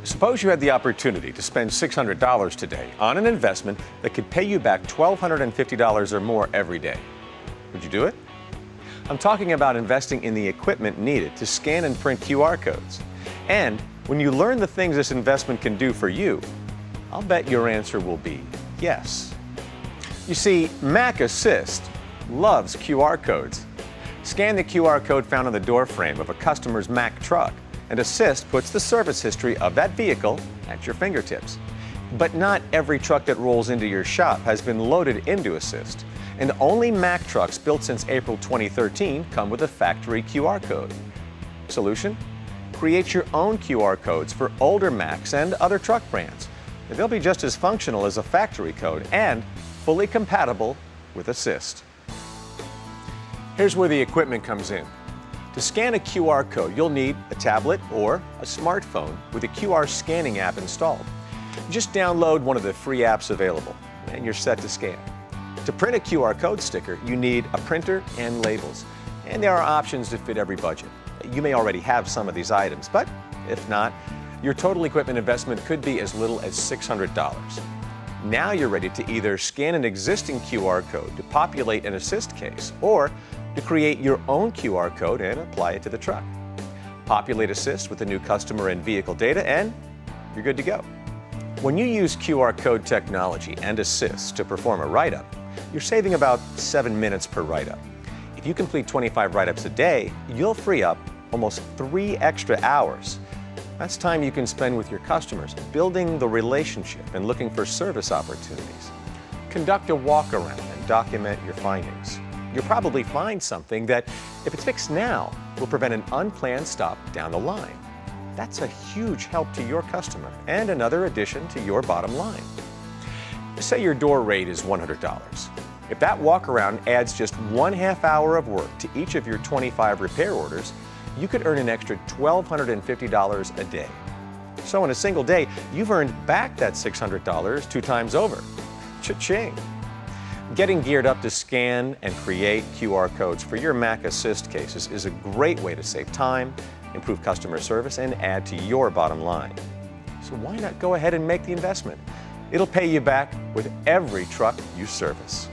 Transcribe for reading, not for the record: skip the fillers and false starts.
Suppose you had the opportunity to spend $600 today on an investment that could pay you back $1,250 or more every day. Would you do it? I'm talking about investing in the equipment needed to scan and print QR codes. And when you learn the things this investment can do for you, I'll bet your answer will be yes. You see, Mac Assist loves QR codes. Scan the QR code found on the door frame of a customer's Mac truck, and Assist puts the service history of that vehicle at your fingertips. But not every truck that rolls into your shop has been loaded into Assist, and only Mac trucks built since April 2013 come with a factory QR code. Solution? Create your own QR codes for older Macs and other truck brands. They'll be just as functional as a factory code and fully compatible with Assist. Here's where the equipment comes in. To scan a QR code, you'll need a tablet or a smartphone with a QR scanning app installed. Just download one of the free apps available, and you're set to scan. To print a QR code sticker, you need a printer and labels, and there are options to fit every budget. You may already have some of these items, but if not, your total equipment investment could be as little as $600. Now you're ready to either scan an existing QR code to populate an Assist case, or to create your own QR code and apply it to the truck. Populate Assist with the new customer and vehicle data, and you're good to go. When you use QR code technology and Assist to perform a write-up, you're saving about 7 minutes per write-up. If you complete 25 write-ups a day, you'll free up almost 3 extra hours. That's time you can spend with your customers, building the relationship and looking for service opportunities. Conduct a walk-around and document your findings. You'll probably find something that, if it's fixed now, will prevent an unplanned stop down the line. That's a huge help to your customer and another addition to your bottom line. Say your door rate is $100. If that walk-around adds just 1/2 hour of work to each of your 25 repair orders, you could earn an extra $1,250 a day. So in a single day, you've earned back that $600 2 times over. Cha-ching! Getting geared up to scan and create QR codes for your Mac Assist cases is a great way to save time, improve customer service, and add to your bottom line. So why not go ahead and make the investment? It'll pay you back with every truck you service.